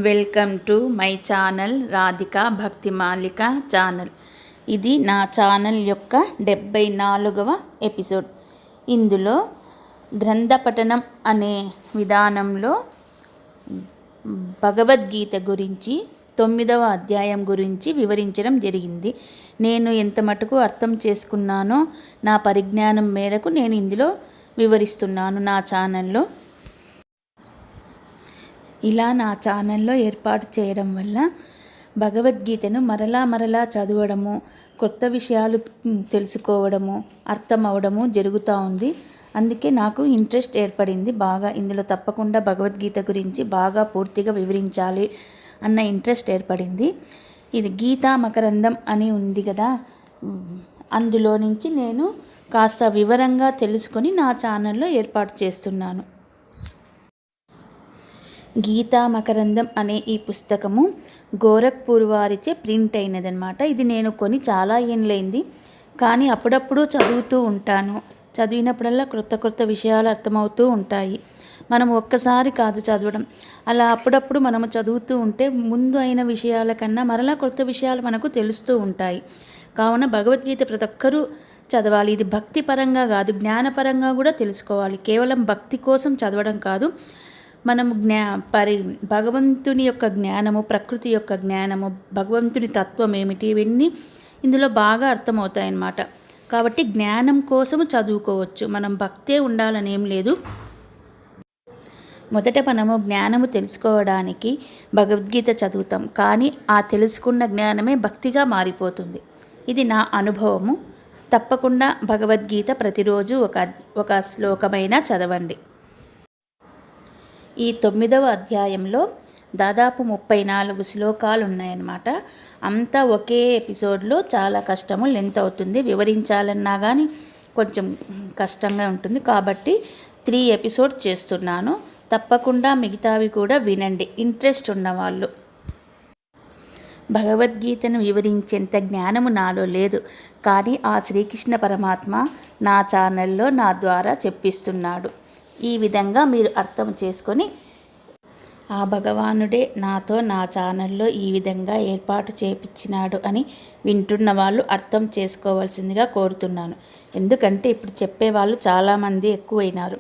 Welcome to my channel Radhika భక్తి మాలిక channel. ఇది నా ఛానల్ యొక్క 74వ ఎపిసోడ్. ఇందులో గ్రంథ పఠనం అనే విధానంలో భగవద్గీత గురించి 9వ అధ్యాయం గురించి వివరించడం జరిగింది. నేను ఎంత మటుకు అర్థం చేసుకున్నానో నా పరిజ్ఞానం మేరకు నేను ఇందులో వివరిస్తున్నాను నా ఛానల్లో. ఇలా నా ఛానల్లో ఏర్పాటు చేయడం వల్ల భగవద్గీతను మరలా చదవడము, కొత్త విషయాలు తెలుసుకోవడము, అర్థం అవడము జరుగుతూ ఉంది. అందుకే నాకు ఇంట్రెస్ట్ ఏర్పడింది బాగా. ఇందులో తప్పకుండా భగవద్గీత గురించి బాగా పూర్తిగా వివరించాలి అన్న ఇంట్రెస్ట్ ఏర్పడింది. ఇది గీతా మకరందం అని ఉంది కదా, అందులో నుంచి నేను కాస్త వివరంగా తెలుసుకొని నా ఛానల్లో ఏర్పాటు చేస్తున్నాను. గీతా మకరందం అనే ఈ పుస్తకము గోరఖ్పూర్ వారిచే ప్రింట్ అయినదనమాట. ఇది నేను కొని చాలా ఏళ్ళైంది, కానీ అప్పుడప్పుడు చదువుతూ ఉంటాను. చదివినప్పుడల్లా కొత్త విషయాలు అర్థమవుతూ ఉంటాయి. మనం ఒక్కసారి కాదు చదవడం, అలా అప్పుడప్పుడు మనము చదువుతూ ఉంటే ముందు అయిన విషయాల కన్నా మరలా కొత్త విషయాలు మనకు తెలుస్తూ ఉంటాయి. కావున భగవద్గీత ప్రతి ఒక్కరూ చదవాలి. ఇది భక్తి పరంగా కాదు, జ్ఞానపరంగా కూడా తెలుసుకోవాలి. కేవలం భక్తి కోసం చదవడం కాదు, మనము భగవంతుని యొక్క జ్ఞానము, ప్రకృతి యొక్క జ్ఞానము, భగవంతుని తత్వం ఏమిటి, ఇవన్నీ ఇందులో బాగా అర్థమవుతాయన్నమాట. కాబట్టి జ్ఞానం కోసము చదువుకోవచ్చు, మనం భక్తే ఉండాలని ఏం లేదు. మొదట మనము జ్ఞానము తెలుసుకోవడానికి భగవద్గీత చదువుతాం, కానీ ఆ తెలుసుకున్న జ్ఞానమే భక్తిగా మారిపోతుంది. ఇది నా అనుభవము. తప్పకుండా భగవద్గీత ప్రతిరోజు ఒక శ్లోకమైనా చదవండి. ఈ 9వ అధ్యాయంలో దాదాపు 34 శ్లోకాలు ఉన్నాయన్నమాట. అంతా ఒకే ఎపిసోడ్లో చాలా కష్టము, లెంత్ అవుతుంది. వివరించాలన్నా కానీ కొంచెం కష్టంగా ఉంటుంది. కాబట్టి 3 ఎపిసోడ్స్ చేస్తున్నాను. తప్పకుండా మిగతావి కూడా వినండి, ఇంట్రెస్ట్ ఉన్నవాళ్ళు. భగవద్గీతను వివరించేంత జ్ఞానము నాలో లేదు, కానీ ఆ శ్రీకృష్ణ పరమాత్మ నా ఛానల్లో నా ద్వారా చెప్పిస్తున్నాడు. ఈ విధంగా మీరు అర్థం చేసుకొని ఆ భగవానుడే నాతో నా ఛానల్లో ఈ విధంగా ఏర్పాటు చేపించినాడు అని వింటున్న వాళ్ళు అర్థం చేసుకోవాల్సిందిగా కోరుతున్నాను. ఎందుకంటే ఇప్పుడు చెప్పేవాళ్ళు చాలామంది ఎక్కువైనారు.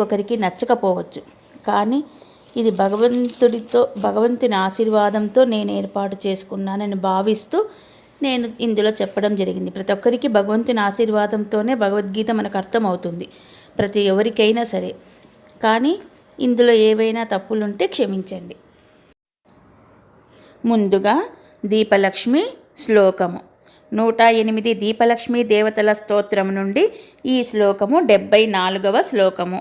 ఒకరికి నచ్చకపోవచ్చు, కానీ ఇది భగవంతుని ఆశీర్వాదంతో నేను ఏర్పాటు చేసుకున్నానని భావిస్తూ నేను ఇందులో చెప్పడం జరిగింది. ప్రతి ఒక్కరికి భగవంతుని ఆశీర్వాదంతోనే భగవద్గీత మనకు అర్థమవుతుంది, ప్రతి ఎవరికైనా సరే. కానీ ఇందులో ఏవైనా తప్పులుంటే క్షమించండి. ముందుగా దీపలక్ష్మి శ్లోకము 108 దీపలక్ష్మి దేవతల స్తోత్రం నుండి ఈ శ్లోకము 74వ శ్లోకము.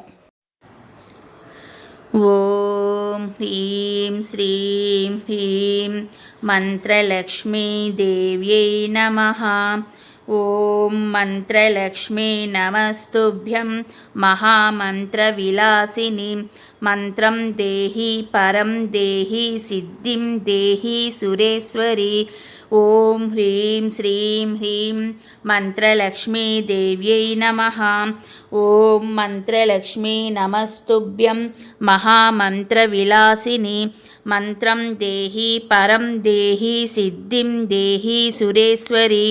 ఓం హ్రీం శ్రీం హ్రీం మంత్రలక్ష్మీ దేవ్యై నమః. ఓం మంత్రలక్ష్మీ నమస్తుభ్యం మహామంత్రవిలాసిని. మంత్రం దేహి పరం దేహి సిద్ధిం దేహి సురేశ్వరి. ఓం హ్రీం శ్రీం హ్రీం మంత్రలక్ష్మీ దేవ్యై నమః. ఓం మంత్రలక్ష్మీ నమస్తుభ్యం మహామంత్రవిలాసిని. మంత్రం దేహి పరం దేహి సిద్ధిం దేహి సురేశ్వరి.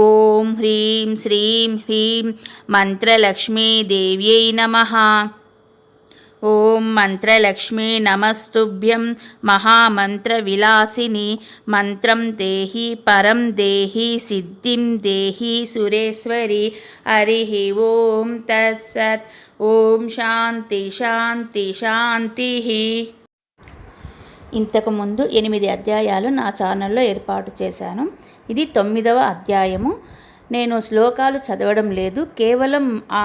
ఓం హ్రీం శ్రీం హ్రీం మంత్రలక్ష్మీ దేవ్యై నమః. ఓం మంత్రలక్ష్మీ నమస్తుభ్యం మహామంత్రవిలాసిని. మంత్రం దేహి పరం దేహి సిద్ధిం దేహి సురేశ్వరి. హరి ఓం తత్సత్. ఓం శాంతి శాంతి శాంతి. ఇంతకుముందు 8 అధ్యాయాలు నా ఛానల్లో ఏర్పాటు చేశాను. ఇది 9వ అధ్యాయము. నేను శ్లోకాలు చదవడం లేదు, కేవలం ఆ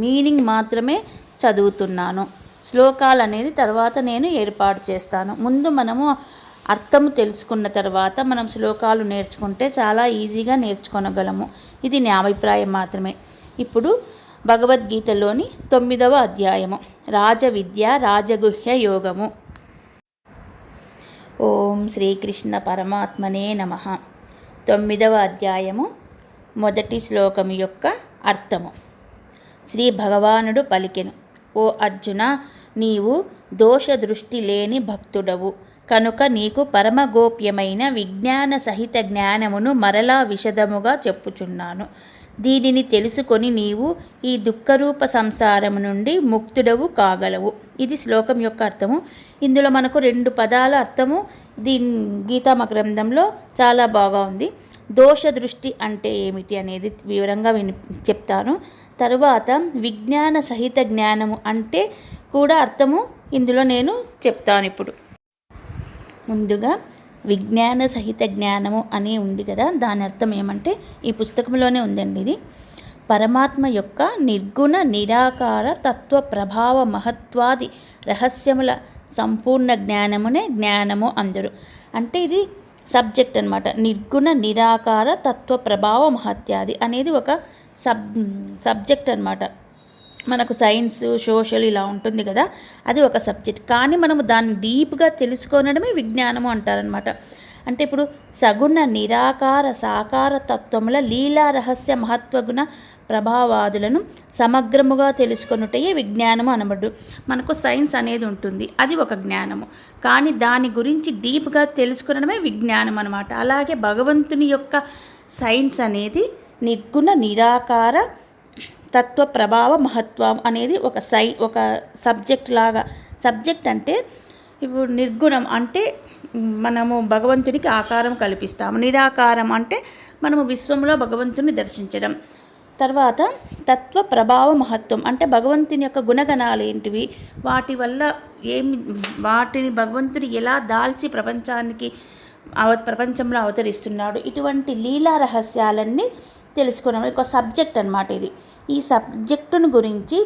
మీనింగ్ మాత్రమే చదువుతున్నాను. శ్లోకాలు అనేది తర్వాత నేను ఏర్పాటు చేస్తాను. ముందు మనము అర్థం తెలుసుకున్న తర్వాత మనం శ్లోకాలు నేర్చుకుంటే చాలా ఈజీగా నేర్చుకోగలము. ఇది నా అభిప్రాయం మాత్రమే. ఇప్పుడు భగవద్గీతలోని 9వ అధ్యాయము రాజవిద్య రాజగుహ్య యోగము. ఓం శ్రీకృష్ణ పరమాత్మనే నమః. 9వ అధ్యాయము మొదటి శ్లోకము యొక్క అర్థము. శ్రీ భగవానుడు పలికెను, ఓ అర్జున, నీవు దోష దృష్టి లేని భక్తుడవు కనుక నీకు పరమగోప్యమైన విజ్ఞాన సహిత జ్ఞానమును మరలా విశదముగా చెప్పుచున్నాను. దీనిని తెలుసుకొని నీవు ఈ దుఃఖరూప సంసారము నుండి ముక్తుడవు కాగలవు. ఇది శ్లోకం యొక్క అర్థము. ఇందులో మనకు 2 పదాల అర్థము దీని గీతామ గ్రంథంలో చాలా బాగా ఉంది. దోష దృష్టి అంటే ఏమిటి అనేది వివరంగా చెప్తాను. తరువాత విజ్ఞాన సహిత జ్ఞానము అంటే కూడా అర్థము ఇందులో నేను చెప్తాను. ఇప్పుడు ముందుగా విజ్ఞాన సహిత జ్ఞానము అని ఉంది కదా, దాని అర్థం ఏమంటే ఈ పుస్తకంలోనే ఉందండి. ఇది పరమాత్మ యొక్క నిర్గుణ నిరాకార తత్వ ప్రభావ మహత్వాది రహస్యముల సంపూర్ణ జ్ఞానమునే జ్ఞానము అందరు. అంటే ఇది సబ్జెక్ట్ అనమాట. నిర్గుణ నిరాకార తత్వ ప్రభావ మహత్యాది అనేది ఒక సబ్జెక్ట్ అనమాట. మనకు సైన్స్, సోషల్ ఇలా ఉంటుంది కదా, అది ఒక సబ్జెక్ట్. కానీ మనము దాన్ని డీప్గా తెలుసుకోవడమే విజ్ఞానము అంటారనమాట. అంటే ఇప్పుడు సగుణ నిరాకార సాకార తత్వముల లీలా రహస్య మహత్వగుణ ప్రభావాదులను సమగ్రముగా తెలుసుకొనుటయే విజ్ఞానము అనబడు. మనకు సైన్స్ అనేది ఉంటుంది, అది ఒక జ్ఞానము. కానీ దాని గురించి డీప్గా తెలుసుకోవడమే విజ్ఞానం అనమాట. అలాగే భగవంతుని యొక్క సైన్స్ అనేది నిర్గుణ నిరాకార తత్వ ప్రభావ మహత్వం అనేది ఒక సబ్జెక్ట్ లాగా. సబ్జెక్ట్ అంటే ఇప్పుడు నిర్గుణం అంటే మనము భగవంతునికి ఆకారం కల్పిస్తాము. నిరాకారం అంటే మనము విశ్వంలో భగవంతుని దర్శించడం. తర్వాత తత్వ ప్రభావ మహత్వం అంటే భగవంతుని యొక్క గుణగణాలు ఏంటివి, వాటి వల్ల వాటిని భగవంతుని ఎలా దాల్చి ప్రపంచంలో అవతరిస్తున్నాడు, ఇటువంటి లీలా రహస్యాలన్నీ తెలుసుకున్నాం. ఒక సబ్జెక్ట్ అన్నమాట ఇది. ఈ సబ్జెక్టును గురించి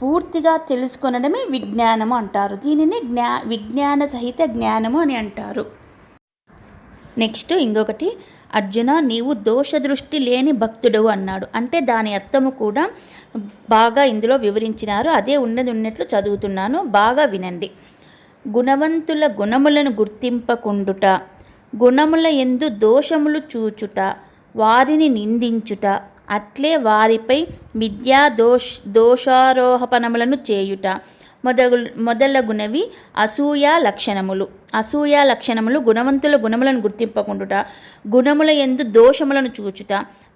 పూర్తిగా తెలుసుకొనడమే విజ్ఞానము అంటారు. దీనిని విజ్ఞాన సహిత జ్ఞానము అని అంటారు. నెక్స్ట్ ఇంకొకటి, అర్జున నీవు దోషదృష్టి లేని భక్తుడవు అన్నాడు. అంటే దాని అర్థము కూడా బాగా ఇందులో వివరించినారు. అదే ఉన్నట్లు చదువుతున్నాను, బాగా వినండి. గుణవంతుల గుణములను గుర్తింపకుండుట, గుణముల యందు దోషములు చూచుట, వారిని నిందించుట, అట్లే వారిపై దోషారోపణములను చేయుట మొదలగునవి అసూయా లక్షణములు. అసూయా లక్షణములు గుణవంతుల గుణములను గుర్తింపకుండుట, గుణముల యందు దోషములను చూచుట,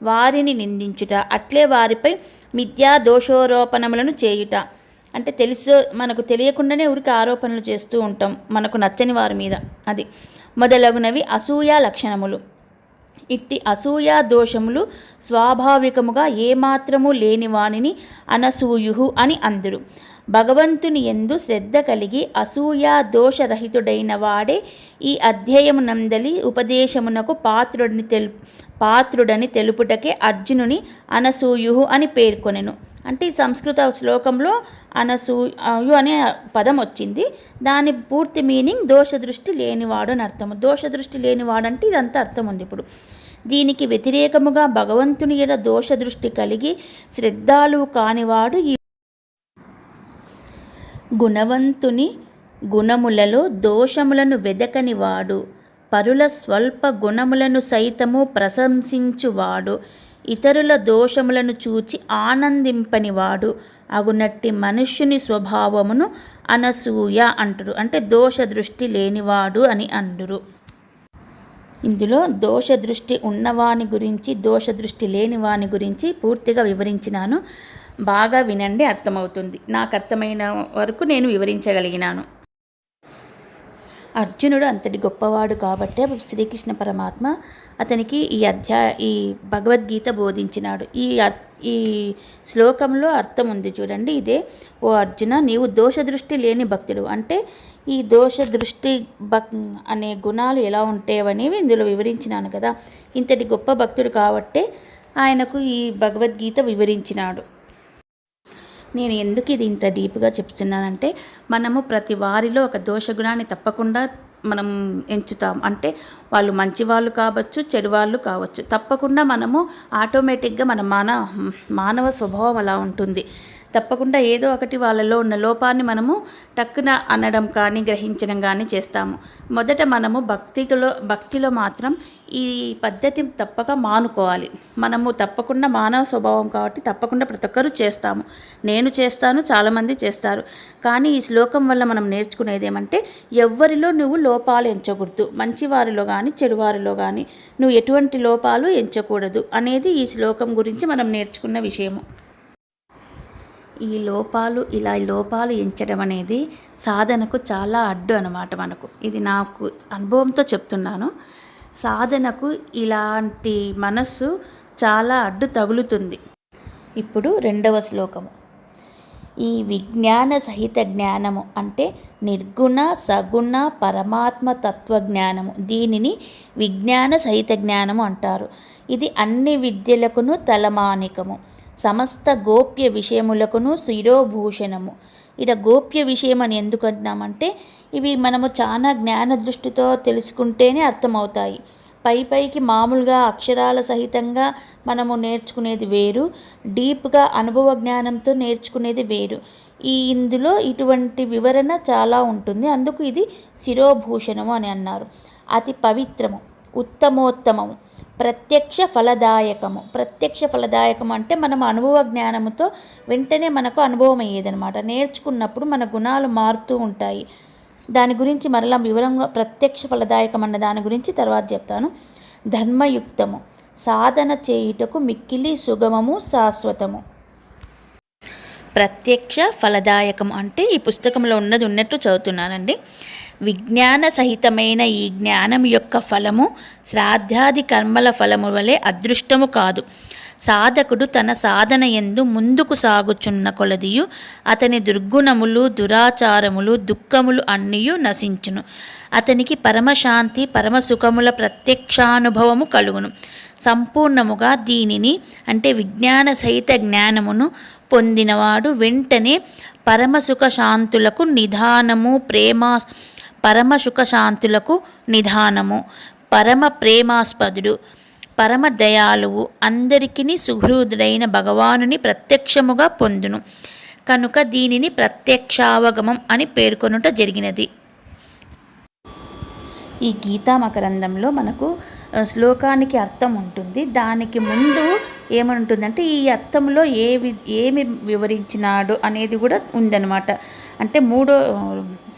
వారిని నిందించుట, అట్లే వారిపై దోషారోపణములను చేయుట. అంటే మనకు తెలియకుండానే ఊరికి ఆరోపణలు చేస్తూ ఉంటాం మనకు నచ్చని వారి మీద. అది మొదలగునవి అసూయా లక్షణములు. ఇట్టి అసూయా దోషములు స్వాభావికముగా ఏమాత్రము లేని వానిని అనసూయు అని అందురు. భగవంతుని యందు శ్రద్ధ కలిగి అసూయా దోషరహితుడైన వాడే ఈ అధ్యాయమునందలి ఉపదేశమునకు పాత్రుడని తెలుపుటకే అర్జునుని అనసూయు అని పేర్కొనెను. అంటే ఈ సంస్కృత శ్లోకంలో అనసూయు అనే పదం వచ్చింది. దాని పూర్తి మీనింగ్ దోషదృష్టి లేనివాడు అని అర్థము. దోషదృష్టి లేనివాడు అంటే ఇదంతా అర్థం ఉంది. ఇప్పుడు దీనికి వ్యతిరేకముగా భగవంతుని ఎడ దోషదృష్టి కలిగి శ్రద్ధాలువు కానివాడు ఈ గుణవంతుని గుణములలో దోషములను వెదకనివాడు, పరుల స్వల్ప గుణములను సైతము ప్రశంసించువాడు, ఇతరుల దోషములను చూచి ఆనందింపనివాడు అగునట్టి మనుష్యుని స్వభావమును అనసూయ అంటురు. అంటే దోషదృష్టి లేనివాడు అని అంటురు. ఇందులో దోషదృష్టి ఉన్నవాని గురించి, దోషదృష్టి లేనివాని గురించి పూర్తిగా వివరించినాను. బాగా వినండి, అర్థమవుతుంది. నాకు అర్థమైన వరకు నేను వివరించగలిగినాను. అర్జునుడు అంతటి గొప్పవాడు కాబట్టే శ్రీకృష్ణ పరమాత్మ అతనికి ఈ భగవద్గీత బోధించినాడు. ఈ శ్లోకంలో అర్థం ఉంది చూడండి. ఇదే, ఓ అర్జున నీవు దోషదృష్టి లేని భక్తుడు. అంటే ఈ దోషదృష్టి అనే గుణాలు ఎలా ఉంటాయనేవి ఇందులో వివరించినాను కదా. ఇంతటి గొప్ప భక్తుడు కాబట్టే ఆయనకు ఈ భగవద్గీత వివరించినాడు. నేను ఎందుకు ఇది ఇంత డీప్గా చెప్తున్నానంటే, మనము ప్రతి వారిలో ఒక దోషగుణాన్ని తప్పకుండా మనం ఎంచుతాం. అంటే వాళ్ళు మంచి వాళ్ళు కావచ్చు, చెడు వాళ్ళు కావచ్చు. తప్పకుండా మనము ఆటోమేటిక్గా మానవ స్వభావం అలా ఉంటుంది. తప్పకుండా ఏదో ఒకటి వాళ్ళలో ఉన్న లోపాన్ని మనము టక్కున అనడం కానీ గ్రహించడం కానీ చేస్తాము. మొదట మనము భక్తిలో మాత్రం ఈ పద్ధతి తప్పక మానుకోవాలి. మనము తప్పకుండా మానవ స్వభావం కాబట్టి తప్పకుండా ప్రతి ఒక్కరూ చేస్తాము. నేను చేస్తాను, చాలామంది చేస్తారు. కానీ ఈ శ్లోకం వల్ల మనం నేర్చుకునేది ఏమంటే, ఎవ్వరిలో నువ్వు లోపాలు ఎంచకూడదు, మంచివారిలో కానీ చెడువారిలో కానీ నువ్వు ఎటువంటి లోపాలు ఎంచకూడదు అనేది ఈ శ్లోకం గురించి మనం నేర్చుకున్న విషయము. ఈ లోపాలు ఎంచడం అనేది సాధనకు చాలా అడ్డు అన్నమాట మనకు. ఇది నాకు అనుభవంతో చెప్తున్నాను. సాధనకు ఇలాంటి మనస్సు చాలా అడ్డు తగులుతుంది. ఇప్పుడు 2వ శ్లోకము. ఈ విజ్ఞాన సహిత జ్ఞానము అంటే నిర్గుణ సగుణ పరమాత్మ తత్వజ్ఞానము. దీనిని విజ్ఞాన సహిత జ్ఞానము అంటారు. ఇది అన్ని విద్యలకును తలమానికము, సమస్త గోప్య విషయములకును శిరోభూషణము. ఇలా గోప్య విషయం అని ఎందుకు అంటున్నామంటే, ఇవి మనము చాలా జ్ఞాన దృష్టితో తెలుసుకుంటేనే అర్థమవుతాయి. పైకి మామూలుగా అక్షరాల సహితంగా మనము నేర్చుకునేది వేరు, డీప్గా అనుభవ జ్ఞానంతో నేర్చుకునేది వేరు. ఇందులో ఇటువంటి వివరణ చాలా ఉంటుంది. అందుకు ఇది శిరోభూషణము అని అన్నారు. అతి పవిత్రము, ఉత్తమోత్తమము, ప్రత్యక్ష ఫలదాయకము అంటే మనం అనుభవ జ్ఞానముతో వెంటనే మనకు అనుభవం అయ్యేదనమాట. నేర్చుకున్నప్పుడు మన గుణాలు మారుతూ ఉంటాయి. దాని గురించి మరలా వివరంగా ప్రత్యక్ష ఫలదాయకం అన్న దాని గురించి తర్వాత చెప్తాను. ధర్మయుక్తము, సాధన చేయుటకు మిక్కిలి సుగమము, శాశ్వతము. ప్రత్యక్ష ఫలదాయకం అంటే ఈ పుస్తకంలో ఉన్నట్టు చదువుతున్నానండి. విజ్ఞాన సహితమైన ఈ జ్ఞానం యొక్క ఫలము శ్రాద్ధాది కర్మల ఫలము వలె అదృష్టము కాదు. సాధకుడు తన సాధన యందు ముందుకు సాగుచున్న కొలదియు అతని దుర్గుణములు, దురాచారములు, దుఃఖములు అన్నీయు నశించును. అతనికి పరమశాంతి, పరమసుఖముల ప్రత్యక్షానుభవము కలుగును. సంపూర్ణముగా దీనిని అంటే విజ్ఞాన సహిత జ్ఞానమును పొందినవాడు వెంటనే పరమసుఖశాంతులకు నిధానము, పరమ ప్రేమాస్పదుడు, పరమ దయాళువు, అందరికీ సుహృదుడైన భగవానుని ప్రత్యక్షముగా పొందును. కనుక దీనిని ప్రత్యక్షావగమం అని పేర్కొనుట జరిగినది. ఈ గీతా మకరందంలో మనకు శ్లోకానికి అర్థం ఉంటుంది. దానికి ముందు ఏమంటుందంటే ఈ అర్థంలో ఏమి వివరించినాడు అనేది కూడా ఉందన్నమాట. అంటే 3వ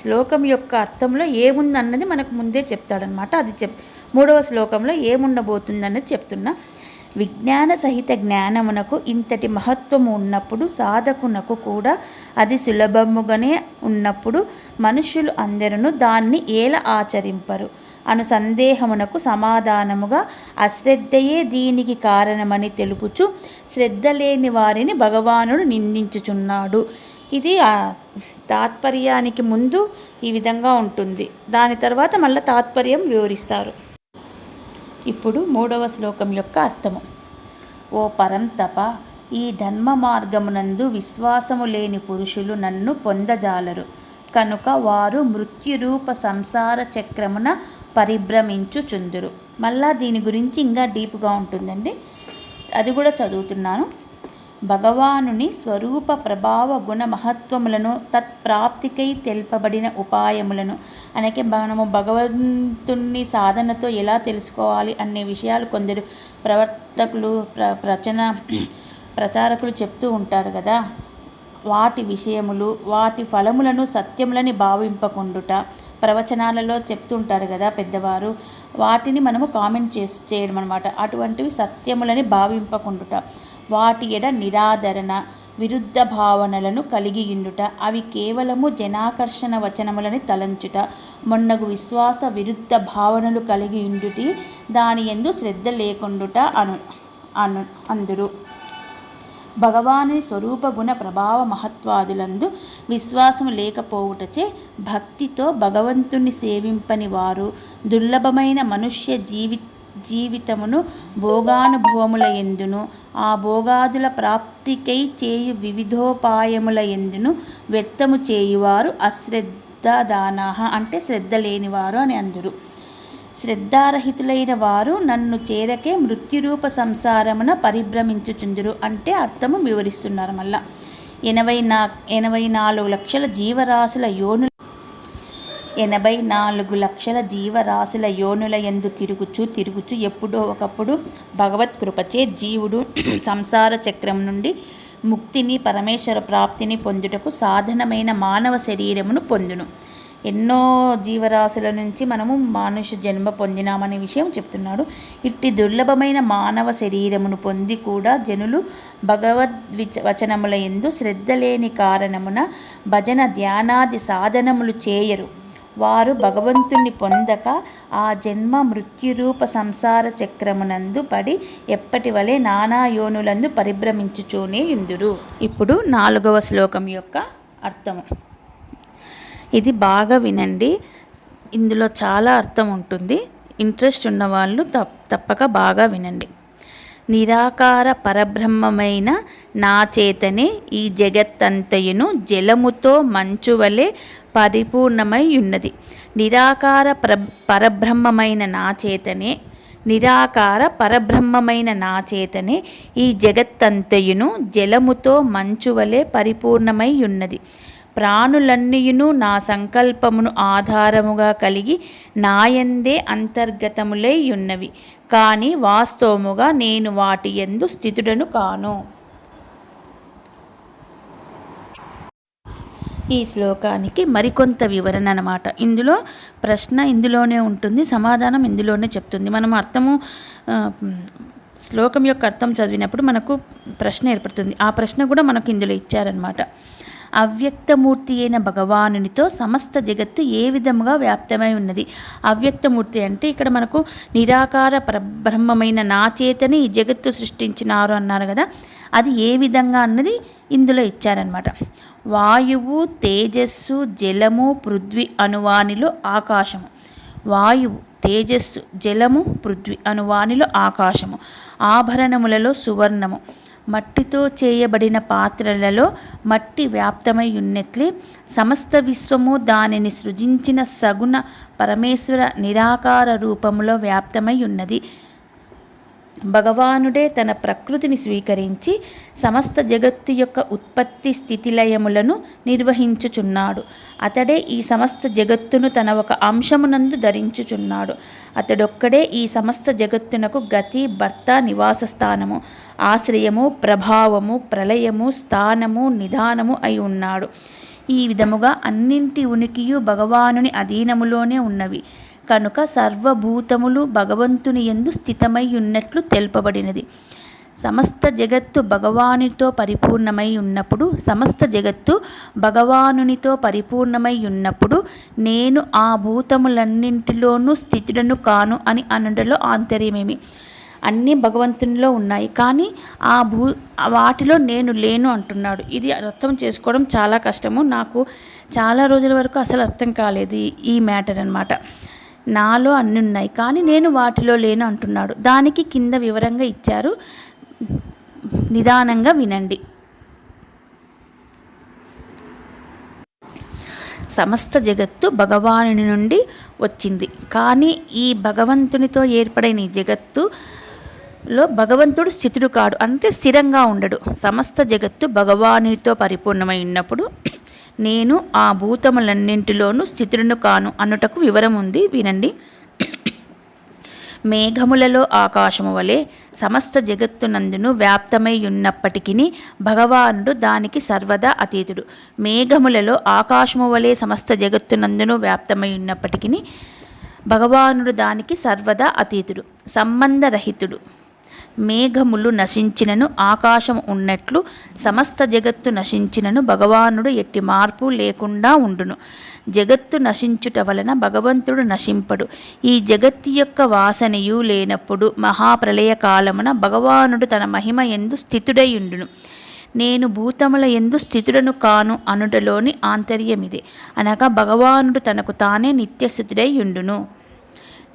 శ్లోకం యొక్క అర్థంలో ఏముందన్నది మనకు ముందే చెప్తాడనమాట. అది 3వ శ్లోకంలో ఏముండబోతుందన్నది చెప్తున్నా. విజ్ఞాన సహిత జ్ఞానమునకు ఇంతటి మహత్వము ఉన్నప్పుడు సాధకునకు కూడా అది సులభముగానే ఉన్నప్పుడు మనుష్యులు అందరూ దాన్ని ఏల ఆచరింపరు అను సందేహమునకు సమాధానముగా అశ్రద్ధయే దీనికి కారణమని తెలుపుచు శ్రద్ధ లేని వారిని భగవానుడు నిందించుచున్నాడు. ఇది తాత్పర్యానికి ముందు ఈ విధంగా ఉంటుంది. దాని తర్వాత మళ్ళీ తాత్పర్యం వివరిస్తారు. ఇప్పుడు 3వ శ్లోకం యొక్క అర్థము. ఓ పరంతప, ఈ ధర్మ మార్గమునందు విశ్వాసము లేని పురుషులు నన్ను పొందజాలరు. కనుక వారు మృత్యురూప సంసార చక్రమున పరిభ్రమించుచుందురు. మళ్ళా దీని గురించి ఇంకా డీప్గా ఉంటుందండి, అది కూడా చదువుతున్నాను. భగవానుని స్వరూప ప్రభావ గుణ మహత్వములను తత్ప్రాప్తికై తెలుపబడిన ఉపాయములను అనకే మనము భగవంతుని సాధనతో ఎలా తెలుసుకోవాలి అనే విషయాలు కొందరు ప్రవర్తకులు ప్రచారకులు చెప్తూ ఉంటారు కదా. వాటి విషయములు, వాటి ఫలములను సత్యములని భావింపకుండుట ప్రవచనాలలో చెప్తుంటారు కదా పెద్దవారు. వాటిని మనము కామెంట్ చేయడం అనమాట. అటువంటివి సత్యములని భావింపకుండుట, వాటి ఎడ నిరాదరణ, విరుద్ధ భావనలను కలిగియుండుట, అవి కేవలము జనాకర్షణ వచనములని తలంచుట, మొన్నగు విశ్వాస విరుద్ధ భావనలు కలిగియుండుటి దాని యందు శ్రద్ధ లేకుండుట అందురు. భగవాని స్వరూప గుణ ప్రభావ మహత్వాదులందు విశ్వాసము లేకపోవుటచే భక్తితో భగవంతుని సేవింపని వారు దుర్లభమైన మనుష్య జీవితమును భోగానుభవముల ఎందును ఆ భోగాదుల ప్రాప్తికై చేయు వివిధోపాయముల ఎందును వ్యక్తము చేయువారు అశ్రద్ధదానాహ అంటే శ్రద్ధ లేనివారు అని అందురు. శ్రద్ధారహితులైన వారు నన్ను చేరకే మృత్యురూప సంసారమున పరిభ్రమించుచుందురు అంటే అర్థము వివరిస్తున్నారు. మళ్ళా 84 లక్షల జీవరాశుల యోనుల 84 లక్షల జీవరాశుల యోనుల యందు తిరుగుచు ఎప్పుడో ఒకప్పుడు భగవత్ కృపచే జీవుడు సంసార చక్రం నుండి ముక్తిని పరమేశ్వర ప్రాప్తిని పొందుటకు సాధనమైన మానవ శరీరమును పొందును. ఎన్నో జీవరాశుల నుంచి మనము మానుష జన్మ పొందినామనే విషయం చెప్తున్నాడు. ఇట్టి దుర్లభమైన మానవ శరీరమును పొంది కూడా జనులు వచనముల యందు శ్రద్ధ లేని కారణమున భజన ధ్యానాది సాధనములు చేయరు. వారు భగవంతుని పొందక ఆ జన్మ మృత్యురూప సంసార చక్రమునందు పడి ఎప్పటి వలె నానా యోనులందు పరిభ్రమించుచూనే యుందురు. ఇప్పుడు 4వ శ్లోకం యొక్క అర్థము. ఇది బాగా వినండి, ఇందులో చాలా అర్థం ఉంటుంది. ఇంట్రెస్ట్ ఉన్నవాళ్ళు తప్పక బాగా వినండి. నిరాకార పరబ్రహ్మమైన నా చేతనే ఈ జగత్తంతయును జలముతో మంచువలే పరిపూర్ణమై ఉన్నది. నిరాకార పరబ్రహ్మమైన నా చేతనే ఈ జగత్తంతయును జలముతో మంచువలే పరిపూర్ణమై ఉన్నది. ప్రాణులన్నీయును నా సంకల్పమును ఆధారముగా కలిగి నాయందే అంతర్గతములై ఉన్నవి, కానీ వాస్తవముగా నేను వాటి యందు స్థితుడను కాను. ఈ శ్లోకానికి మరికొంత వివరణ అన్నమాట. ఇందులో ప్రశ్న ఇందులోనే ఉంటుంది, సమాధానం ఇందులోనే చెప్తుంది. మనం శ్లోకం యొక్క అర్థం చదివినప్పుడు మనకు ప్రశ్న ఏర్పడుతుంది. ఆ ప్రశ్న కూడా మనకు ఇందులో ఇచ్చారనమాట. అవ్యక్తమూర్తి అయిన భగవానునితో సమస్త జగత్తు ఏ విధముగా వ్యాప్తమై ఉన్నది. అవ్యక్తమూర్తి అంటే ఇక్కడ మనకు నిరాకార పరబ్రహ్మమైన నా చేతని ఈ జగత్తు సృష్టించినారు అన్నారు కదా, అది ఏ విధంగా అన్నది ఇందులో ఇచ్చారనమాట. వాయువు, తేజస్సు, జలము, పృథ్వీ అనువానిలో ఆకాశము. వాయువు, తేజస్సు, జలము, పృథ్వీ అనువానిలో ఆకాశము. ఆభరణములలో సువర్ణము. మట్టితో చేయబడిన పాత్రలలో మట్టి వ్యాప్తమై ఉన్నట్లే సమస్త విశ్వము దానిని సృజించిన సగుణ పరమేశ్వర నిరాకార రూపములో వ్యాప్తమై ఉన్నది. భగవానుడే తన ప్రకృతిని స్వీకరించి సమస్త జగత్తు యొక్క ఉత్పత్తి స్థితిలయములను నిర్వహించుచున్నాడు. అతడే ఈ సమస్త జగత్తును తన ఒక అంశమునందు ధరించుచున్నాడు. అతడొక్కడే ఈ సమస్త జగత్తునకు గతి, భర్త, నివాస స్థానము, ఆశ్రయము, ప్రభావము, ప్రళయము, స్థానము, నిధానము అయి ఉన్నాడు. ఈ విధముగా అన్నింటి ఉనికియు భగవానుని అధీనములోనే ఉన్నవి కనుక సర్వభూతములు భగవంతుని యందు స్థితమై ఉన్నట్లు తెలుపబడినది. సమస్త జగత్తు భగవానునితో పరిపూర్ణమై ఉన్నప్పుడు నేను ఆ భూతములన్నింటిలోనూ స్థితుడను కాను అని అనడంలో ఆంతర్యమేమి. అన్నీ భగవంతునిలో ఉన్నాయి, కానీ వాటిలో నేను లేను అంటున్నాడు. ఇది అర్థం చేసుకోవడం చాలా కష్టము. నాకు చాలా రోజుల వరకు అసలు అర్థం కాలేదు ఈ మ్యాటర్ అన్నమాట. నాలో అన్నీ ఉన్నాయి, కానీ నేను వాటిలో లేను అంటున్నాడు. దానికి కింద వివరంగా ఇచ్చారు, నిదానంగా వినండి. సమస్త జగత్తు భగవానుని నుండి వచ్చింది, కానీ ఈ భగవంతునితో ఏర్పడిన ఈ జగత్తులో భగవంతుడు స్థితుడు కాడు, అంటే స్థిరంగా ఉండడు. సమస్త జగత్తు భగవానునితో పరిపూర్ణమై ఉన్నప్పుడు నేను ఆ భూతములన్నింటిలోనూ స్థితులను కాను అనుటకు వివరం ఉంది, వినండి. మేఘములలో ఆకాశము వలె సమస్త జగత్తునందును వ్యాప్తమై ఉన్నప్పటికీ భగవానుడు దానికి సర్వదా అతీతుడు. మేఘములలో ఆకాశము వలె సమస్త జగత్తునందును వ్యాప్తమై ఉన్నప్పటికీ భగవానుడు దానికి సర్వదా అతీతుడు, సంబంధరహితుడు. మేఘములు నశించినను ఆకాశం ఉన్నట్లు సమస్త జగత్తు నశించినను భగవానుడు ఎట్టి మార్పు లేకుండా ఉండును. జగత్తు నశించుట వలన భగవంతుడు నశింపడు. ఈ జగత్తు యొక్క వాసనయు లేనప్పుడు మహాప్రళయ కాలమున భగవానుడు తన మహిమ యందు స్థితుడై ఉండును. నేను భూతముల యందు స్థితుడను కాను అనుటలోని ఆంతర్యమిదే. అనగా భగవానుడు తనకు తానే నిత్యస్థితుడై ఉండును.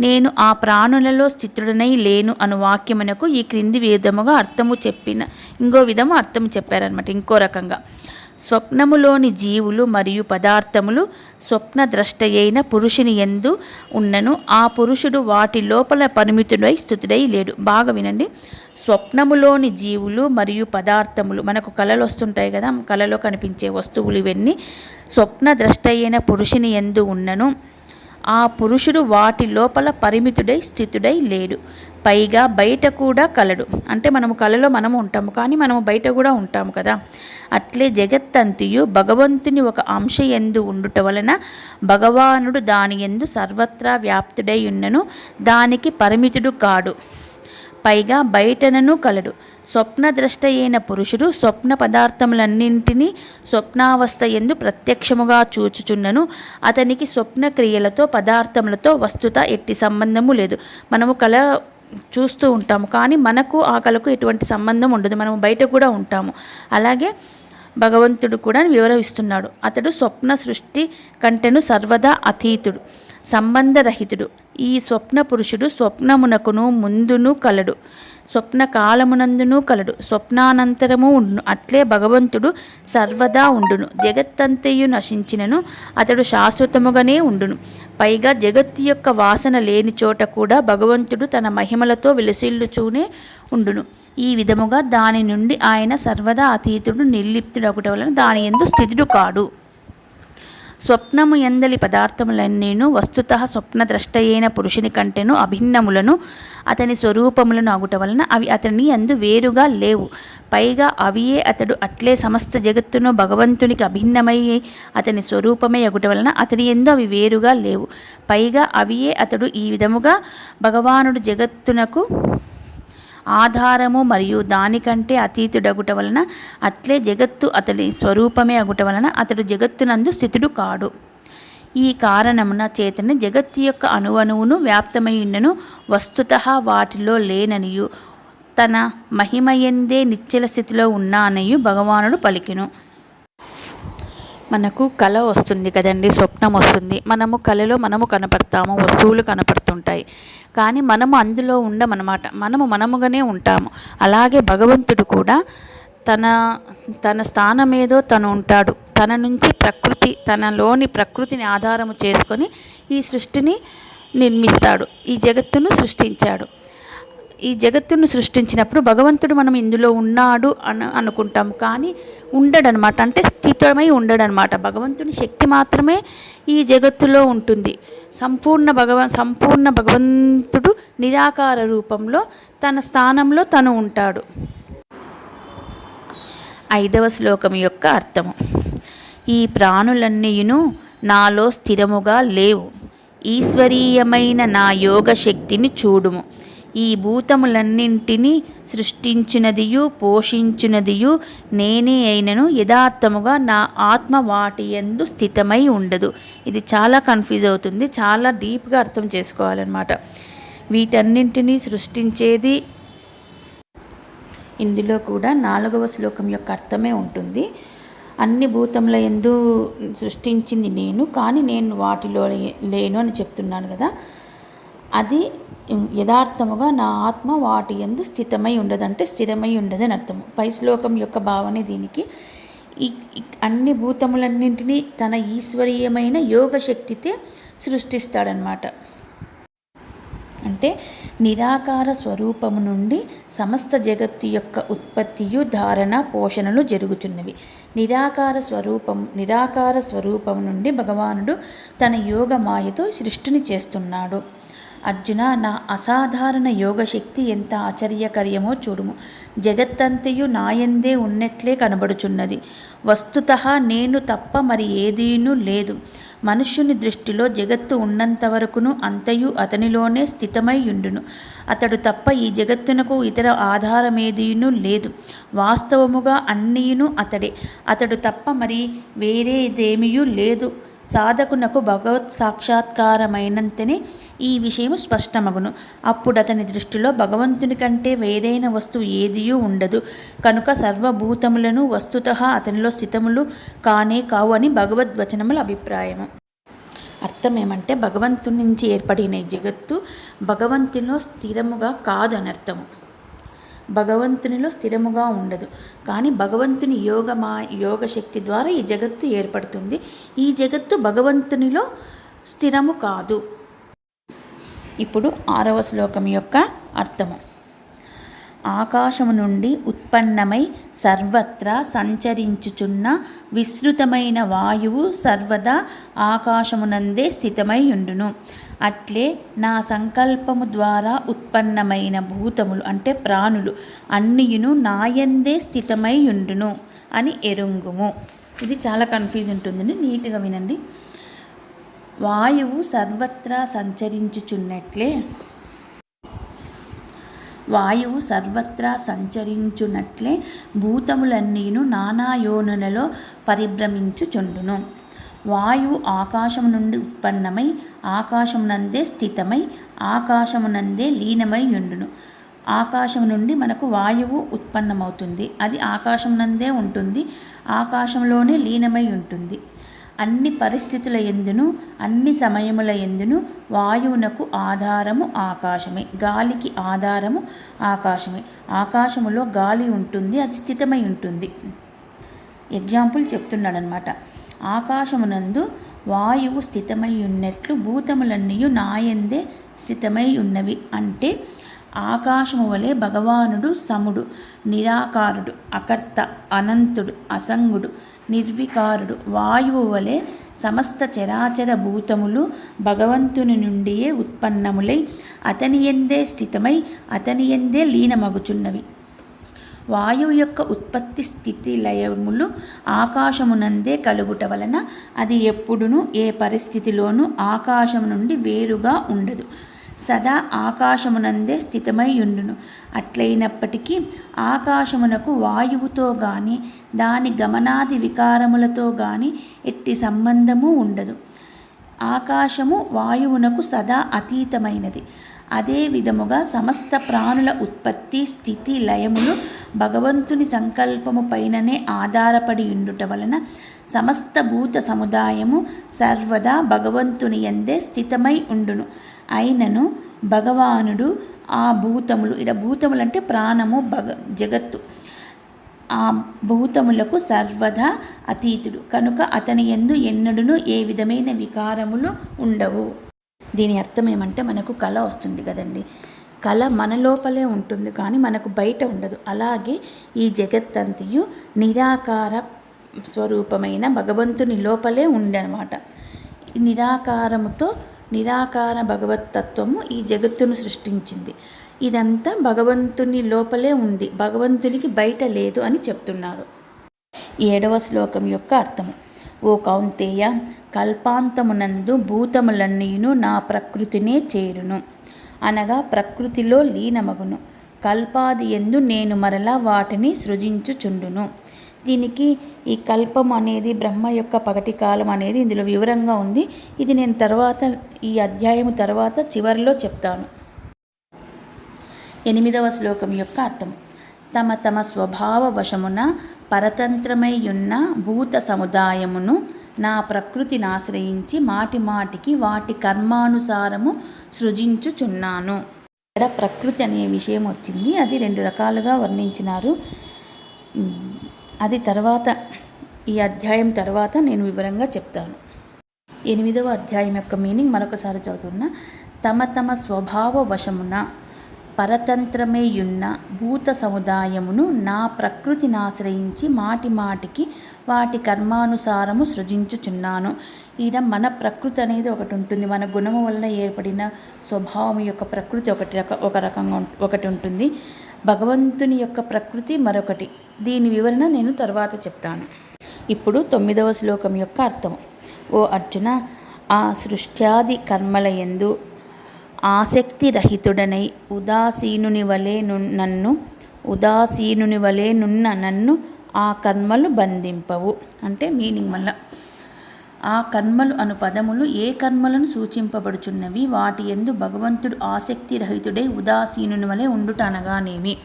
నేను ఆ ప్రాణులలో స్థితుడనై లేను అను వాక్యమునకు ఈ క్రింది విధముగా అర్థము చెప్పారనమాట. ఇంకో రకంగా స్వప్నములోని జీవులు మరియు పదార్థములు స్వప్నద్రష్టయైన పురుషుని యందు ఉన్నను, ఆ పురుషుడు వాటి లోపల పరిమితుడై స్థితుడై లేడు. బాగా వినండి. స్వప్నములోని జీవులు మరియు పదార్థములు, మనకు కళలు వస్తుంటాయి కదా, కళలో కనిపించే వస్తువులు ఇవన్నీ స్వప్నద్రష్టయైన పురుషుని యందు ఉన్నను, ఆ పురుషుడు వాటి లోపల పరిమితుడై స్థితుడై లేడు. పైగా బయట కూడా కలడు. అంటే మనము కలలో మనము ఉంటాము, కానీ మనము బయట కూడా ఉంటాము కదా. అట్లే జగత్తంతియు భగవంతుని ఒక అంశ యందు ఉండుట వలన భగవానుడు దాని యందు సర్వత్రా వ్యాప్తుడై ఉన్నను, దానికి పరిమితుడు కాడు. పైగా బయటనను కలడు. స్వప్నద్రష్ట అయిన పురుషుడు స్వప్న పదార్థములన్నింటినీ స్వప్నావస్థ యందు ప్రత్యక్షముగా చూచుచున్నను, అతనికి స్వప్న క్రియలతో పదార్థములతో వస్తుత ఎట్టి సంబంధము లేదు. మనము కళ చూస్తూ ఉంటాము, కానీ మనకు ఆ కళకు ఎటువంటి సంబంధం ఉండదు, మనము బయట కూడా ఉంటాము. అలాగే భగవంతుడు కూడా వివరిస్తున్నాడు. అతడు స్వప్న సృష్టి కంటెను సర్వదా అతీతుడు, సంబంధరహితుడు. ఈ స్వప్న పురుషుడు స్వప్నమునకును ముందును కలడు, స్వప్న కాలమునందును కలడు, స్వప్నానంతరము ఉండును. అట్లే భగవంతుడు సర్వదా ఉండును. జగత్తంతయు నశించినను అతడు శాశ్వతముగానే ఉండును. పైగా జగత్తు యొక్క వాసన లేని చోట కూడా భగవంతుడు తన మహిమలతో విలసిల్లుచూనే ఉండును. ఈ విధముగా దాని నుండి ఆయన సర్వదా అతీతుడు, నిర్లిప్తుడొకటి వలన దాని యందు స్థితుడు కాడు. స్వప్నము ఎందలి పదార్థములన్నీను వస్తుతః స్వప్నద్రష్టయైన పురుషుని కంటెను అభిన్నములను, అతని స్వరూపములను అగుట వలన అవి అతని యందు వేరుగా లేవు. పైగా అవియే అతడు. అట్లే సమస్త జగత్తును భగవంతునికి అభిన్నమై అతని స్వరూపమే అగుట వలన అతని యందు అవి వేరుగా లేవు. పైగా అవియే అతడు. ఈ విధముగా భగవానుడు జగత్తునకు ఆధారము మరియు దానికంటే అతీతుడగుట వలన, అట్లే జగత్తు అతని స్వరూపమే అగుట వలన అతడు జగత్తునందు స్థితుడు కాడు. ఈ కారణమున చేతనే జగత్తు యొక్క అణువణువును వ్యాప్తమై ఉన్నను, వస్తుతః వాటిలో లేననియు తన మహిమయందే నిశ్చల స్థితిలో ఉన్నాననియు భగవానుడు పలికెను. మనకు కళ వస్తుంది కదండి, స్వప్నం వస్తుంది. మనము కళలో మనము కనపడతాము, వస్తువులు కనపడుతుంటాయి, కానీ మనము అందులో ఉండమన్నమాట. మనముగానే ఉంటాము. అలాగే భగవంతుడు కూడా తన స్థానం ఏదో తను ఉంటాడు. తన నుంచి తనలోని ప్రకృతిని ఆధారము చేసుకొని ఈ సృష్టిని నిర్మిస్తాడు, ఈ జగత్తును సృష్టించాడు. ఈ జగత్తును సృష్టించినప్పుడు భగవంతుడు మనం ఇందులో ఉన్నాడు అనుకుంటాము, కానీ ఉండడనమాట. అంటే స్థితమై ఉండడనమాట. భగవంతుని శక్తి మాత్రమే ఈ జగత్తులో ఉంటుంది. సంపూర్ణ భగవంతుడు నిరాకార రూపంలో తన స్థానంలో తను ఉంటాడు. 5వ శ్లోకం యొక్క అర్థము. ఈ ప్రాణులన్నీయును నాలో స్థిరముగా లేవు. ఈశ్వరీయమైన నా యోగ శక్తిని చూడుము. ఈ భూతములన్నింటినీ సృష్టించినదియు పోషించినదియు నేనే అయినను యథార్థముగా నా ఆత్మ వాటి యందు స్థితమై ఉండదు. ఇది చాలా కన్ఫ్యూజ్ అవుతుంది, చాలా డీప్గా అర్థం చేసుకోవాలన్నమాట. వీటన్నింటినీ సృష్టించేది ఇందులో కూడా 4వ శ్లోకం యొక్క అర్థమే ఉంటుంది. అన్ని భూతముల యందు సృష్టించింది నేను, కానీ నేను వాటిలో లేను అని చెప్తున్నాను కదా. అది యథార్థముగా నా ఆత్మ వాటి యందు స్థితమై ఉండదంటే స్థిరమై ఉండదని అర్థము. పై శ్లోకం యొక్క భావనే దీనికి. అన్ని భూతములన్నింటినీ తన ఈశ్వరీయమైన యోగ శక్తితే సృష్టిస్తాడనమాట. అంటే నిరాకార స్వరూపము నుండి సమస్త జగత్తు యొక్క ఉత్పత్తియు ధారణ పోషణలు జరుగుతున్నవి. నిరాకార స్వరూపం నుండి భగవానుడు తన యోగ మాయతో సృష్టిని చేస్తున్నాడు. అర్జున, నా అసాధారణ యోగశక్తి ఎంత ఆశ్చర్యకర్యమో చూడుము. జగత్తంతయు నాయందే ఉన్నట్లే కనబడుచున్నది. వస్తుతః నేను తప్ప మరి ఏదీనూ లేదు. మనుష్యుని దృష్టిలో జగత్తు ఉన్నంత వరకును అంతయు అతనిలోనే స్థితమై ఉండును. అతడు తప్ప ఈ జగత్తునకు ఇతర ఆధారమేదీనూ లేదు. వాస్తవముగా అన్నీయును అతడే. అతడు తప్ప మరి వేరేదేమీయూ లేదు. సాధకునకు భగవత్ సాక్షాత్కారమైనంతనే ఈ విషయము స్పష్టమగును. అప్పుడు అతని దృష్టిలో భగవంతుని కంటే వేరైన వస్తువు ఏదియూ ఉండదు. కనుక సర్వభూతములను వస్తుతః అతనిలో స్థితములు కానే కావు అని భగవద్వచనముల అభిప్రాయము. అర్థం ఏమంటే భగవంతుని నుంచి ఏర్పడిన జగత్తు భగవంతునిలో స్థిరముగా కాదు అని అర్థము. భగవంతునిలో స్థిరముగా ఉండదు. కానీ భగవంతుని యోగ శక్తి ద్వారా ఈ జగత్తు ఏర్పడుతుంది. ఈ జగత్తు భగవంతునిలో స్థిరము కాదు. ఇప్పుడు 6వ శ్లోకం యొక్క అర్థము. ఆకాశము నుండి ఉత్పన్నమై సర్వత్రా సంచరించుచున్న విస్తృతమైన వాయువు సర్వదా ఆకాశమునందే స్థితమై ఉండును. అట్లే నా సంకల్పము ద్వారా ఉత్పన్నమైన భూతములు అంటే ప్రాణులు అన్నియును నాయందే స్థితమై ఉండును అని ఎరుంగుము. ఇది చాలా కన్ఫ్యూజ్ ఉంటుందండి, నీట్గా వినండి. వాయువు సర్వత్రా సంచరించునట్లే భూతములన్నీను నానాయోనులలో పరిభ్రమించుచుండును. వాయువు ఆకాశము నుండి ఉత్పన్నమై ఆకాశమునందే స్థితమై ఆకాశమునందే లీనమై ఉండును. ఆకాశం నుండి మనకు వాయువు ఉత్పన్నమవుతుంది. అది ఆకాశమునందే ఉంటుంది, ఆకాశంలోనే లీనమై ఉంటుంది. అన్ని పరిస్థితుల యందును అన్ని సమయముల యందును వాయువునకు ఆధారము ఆకాశమే, గాలికి ఆధారము ఆకాశమే. ఆకాశములో గాలి ఉంటుంది, అది స్థితమై ఉంటుంది. ఎగ్జాంపుల్ చెప్తున్నాడనమాట. ఆకాశమునందు వాయువు స్థితమై ఉన్నట్లు భూతములన్నీ నాయందే స్థితమై ఉన్నవి. అంటే ఆకాశము వలె భగవానుడు సముడు, నిరాకారుడు, అకర్త, అనంతుడు, అసంగుడు, నిర్వికారుడు. వాయువు వలె సమస్త చరాచర భూతములు భగవంతుని నుండియే ఉత్పన్నములై అతనియందే స్థితమై అతనియందే లీనమగుచున్నవి. వాయువు యొక్క ఉత్పత్తి స్థితి లయములు ఆకాశమునందే కలుగుట వలన అది ఎప్పుడునూ ఏ పరిస్థితిలోనూ ఆకాశము నుండి వేరుగా ఉండదు, సదా ఆకాశమునందే స్థితమై ఉండును. అట్లయినప్పటికీ ఆకాశమునకు వాయువుతో గాని దాని గమనాది వికారములతో గాని ఎట్టి సంబంధము ఉండదు. ఆకాశము వాయువునకు సదా అతీతమైనది. అదే విధముగా సమస్త ప్రాణుల ఉత్పత్తి స్థితి లయములు భగవంతుని సంకల్పము పైననే ఆధారపడి ఉండుట వలన సమస్త భూత సముదాయము సర్వదా భగవంతుని యందే స్థితమై ఉండును. అయినను భగవానుడు ఆ భూతములు, ఇక్కడ భూతములు అంటే ప్రాణము, జగత్తు, ఆ భూతములకు సర్వదా అతీతుడు కనుక అతని యందు ఎన్నడూను ఏ విధమైన వికారములు ఉండవు. దీని అర్థం ఏమంటే, మనకు కళ వస్తుంది కదండి, కళ మన లోపలే ఉంటుంది కానీ మనకు బయట ఉండదు. అలాగే ఈ జగత్తంతయు నిరాకార స్వరూపమైన భగవంతుని లోపలే ఉండనమాట. నిరాకార భగవత్తత్వము ఈ జగత్తును సృష్టించింది. ఇదంతా భగవంతుని లోపలే ఉంది, భగవంతునికి బయట లేదు అని చెప్తున్నారు. 7వ శ్లోకం యొక్క అర్థము. ఓ కౌంతేయ, కల్పాంతమునందు భూతములన్నీను నా ప్రకృతినే చేరును, అనగా ప్రకృతిలో లీనమగును. కల్పాది యందు నేను మరలా వాటిని సృజించుచుండును. దీనికి ఈ కల్పం అనేది బ్రహ్మ యొక్క పగటి కాలం అనేది ఇందులో వివరంగా ఉంది. ఇది నేను ఈ అధ్యాయము తర్వాత చివరిలో చెప్తాను. 8వ శ్లోకం యొక్క అర్థం. తమ తమ స్వభావ వశమున పరతంత్రమై ఉన్న భూత సముదాయమును నా ప్రకృతిని ఆశ్రయించి మాటి మాటికి వాటి కర్మానుసారము సృజించుచున్నాను. ఇక్కడ ప్రకృతి అనే విషయం వచ్చింది, అది 2 రకాలుగా వర్ణించినారు. అది తర్వాత ఈ అధ్యాయం తర్వాత నేను వివరంగా చెప్తాను. 8వ అధ్యాయం యొక్క మీనింగ్ మరొకసారి చదువుతున్నా. తమ తమ స్వభావ వశమున పరతంత్రమేయున్న భూత సముదాయమును నా ప్రకృతిని ఆశ్రయించి మాటి మాటికి వాటి కర్మానుసారము సృజించుచున్నాను. ఈడ మన ప్రకృతి అనేది ఒకటి ఉంటుంది, మన గుణము వలన ఏర్పడిన స్వభావం యొక్క ప్రకృతి ఒకటి ఉంటుంది, భగవంతుని యొక్క ప్రకృతి మరొకటి. దీని వివరణ నేను తర్వాత చెప్తాను. ఇప్పుడు 9వ శ్లోకం యొక్క అర్థం. ఓ అర్జున, ఆ సృష్ట్యాది కర్మల యందు ఆసక్తి రహితుడనై ఉదాసీనుని వలె నున్న నన్ను ఆ కర్మలు బంధింపవు. అంటే మీనింగ్ వల్ల ఆ కర్మలు అను పదములు ఏ కర్మలను సూచింపబడుచున్నవి, వాటి యందు భగవంతుడు ఆసక్తి రహితుడై ఉదాసీనుని వలె ఉండుట అనగానేమి.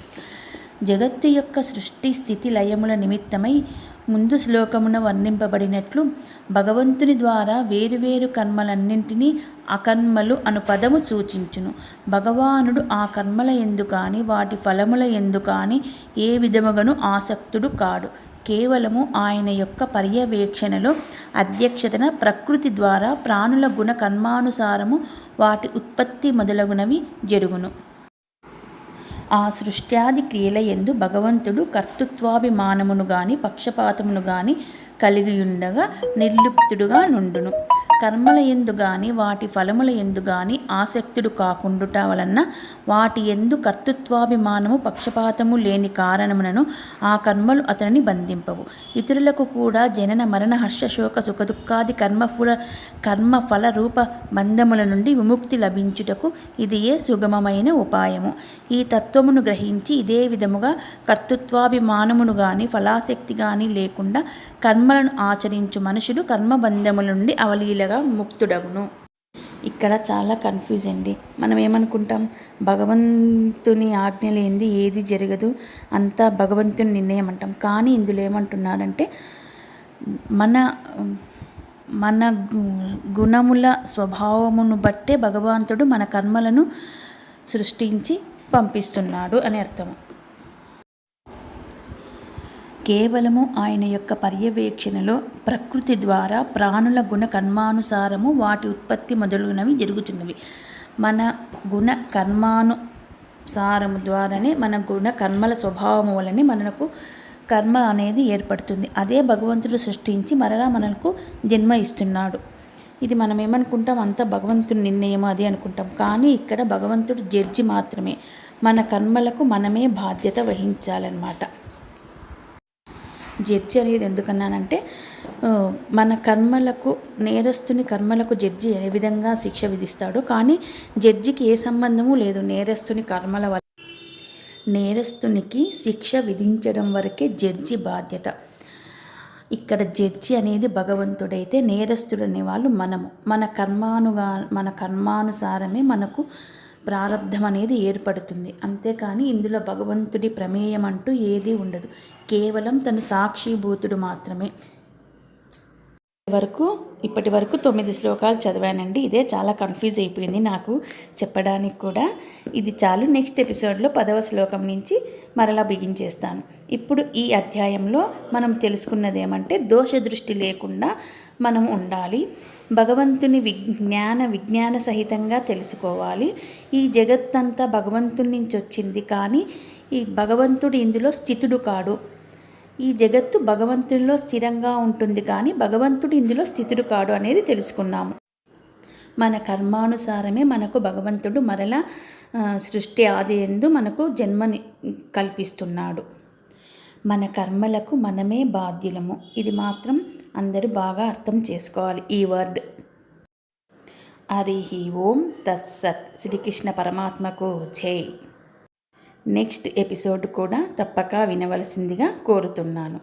జగత్తు యొక్క సృష్టి స్థితి లయముల నిమిత్తమై ముందు శ్లోకమున వర్ణింపబడినట్లు భగవంతుని ద్వారా వేరువేరు కర్మలన్నింటినీ అకర్మలు అను పదము సూచించును. భగవానుడు ఆ కర్మల యందు కాని వాటి ఫలముల యందు కాని ఏ విధముగాను ఆసక్తుడు కాడు. కేవలము ఆయన యొక్క పర్యవేక్షణలో అధ్యక్షతన ప్రకృతి ద్వారా ప్రాణుల గుణ కర్మానుసారము వాటి ఉత్పత్తి మొదలగునవి జరుగును. ఆ సృష్ట్యాది క్రియల యందు భగవంతుడు కర్తృత్వాభిమానమును గాని పక్షపాతమును గాని కలిగియుండగా నిర్లిప్తుడుగా నుండును. కర్మల యందు గాని వాటి ఫలముల యందు గాని ఆసక్తుడు కాకుండుట వలన వాటి యందు కర్తృత్వాభిమానము పక్షపాతము లేని కారణమునను ఆ కర్మలు అతనిని బంధింపవు. ఇతరులకు కూడా జనన మరణ హర్ష శోక సుఖదుఖాది కర్మఫల రూప బంధముల నుండి విముక్తి లభించుటకు ఇదియే సుగమమైన ఉపాయము. ఈ తత్వమును గ్రహించి ఇదే విధముగా కర్తృత్వాభిమానమును గాని ఫలాసక్తి గాని లేకుండా కర్మలను ఆచరించు మనుషుడు కర్మబంధముల నుండి అవలీలగా ముక్తుడగును. ఇక్కడ చాలా కన్ఫ్యూజ్ అండి. మనం ఏమనుకుంటాం, భగవంతుని ఆజ్ఞ లేనిది ఏది జరగదు, అంతా భగవంతుని నిర్ణయం అంటాం. కానీ ఇందులో ఏమంటున్నాడంటే మన గుణముల స్వభావమును బట్టే భగవంతుడు మన కర్మలను సృష్టించి పంపిస్తున్నాడు అని అర్థం. కేవలము ఆయన యొక్క పర్యవేక్షణలో ప్రకృతి ద్వారా ప్రాణుల గుణ కర్మానుసారము వాటి ఉత్పత్తి మొదలగునవి జరుగుతున్నవి. మన గుణ కర్మానుసారము ద్వారానే మన గుణ కర్మల స్వభావము వలనే మనకు కర్మ అనేది ఏర్పడుతుంది. అదే భగవంతుడు సృష్టించి మరలా మనకు జన్మ ఇస్తున్నాడు. ఇది మనం ఏమనుకుంటాం, అంతా భగవంతుని నిర్ణయం అది అనుకుంటాం. కానీ ఇక్కడ భగవంతుడు జడ్జి మాత్రమే. మన కర్మలకు మనమే బాధ్యత వహించాలన్నమాట. జడ్జి అనేది ఎందుకన్నానంటే, మన కర్మలకు నేరస్తుని కర్మలకు జడ్జి ఏ విధంగా శిక్ష విధిస్తాడో, కానీ జడ్జికి ఏ సంబంధము లేదు నేరస్తుని కర్మల వల్ల. నేరస్తునికి శిక్ష విధించడం వరకే జడ్జి బాధ్యత. ఇక్కడ జడ్జి అనేది భగవంతుడైతే నేరస్తుడు అనేవాళ్ళు మనము. మన కర్మానుసారమే మనకు ప్రారంధం అనేది ఏర్పడుతుంది. అంతేకాని ఇందులో భగవంతుడి ప్రమేయం అంటూ ఏదీ ఉండదు. కేవలం తను సాక్షిభూతుడు మాత్రమే. ఇప్పటి వరకు 9 శ్లోకాలు చదివానండి. ఇదే చాలా కన్ఫ్యూజ్ అయిపోయింది నాకు చెప్పడానికి కూడా. ఇది చాలు. నెక్స్ట్ ఎపిసోడ్లో 10వ శ్లోకం నుంచి మరలా బిగించేస్తాను. ఇప్పుడు ఈ అధ్యాయంలో మనం తెలుసుకున్నది ఏమంటే, దోష దృష్టి లేకుండా మనం ఉండాలి. భగవంతుని విజ్ఞాన సహితంగా తెలుసుకోవాలి. ఈ జగత్తంతా భగవంతుని నుంచి వచ్చింది, కానీ ఈ భగవంతుడు ఇందులో స్థితుడు కాడు. ఈ జగత్తు భగవంతునిలో స్థిరంగా ఉంటుంది, కానీ భగవంతుడు ఇందులో స్థితుడు కాడు అనేది తెలుసుకున్నాము. మన కర్మానుసారమే మనకు భగవంతుడు మరలా సృష్టి ఆది యందు మనకు జన్మని కల్పిస్తున్నాడు. మన కర్మలకు మనమే బాధ్యులము. ఇది మాత్రం అందరూ బాగా అర్థం చేసుకోవాలి ఈ వర్డ్. హరి ఓం తత్సత్. శ్రీకృష్ణ పరమాత్మకు జై. నెక్స్ట్ ఎపిసోడ్ కూడా తప్పక వినవలసిందిగా కోరుతున్నాను.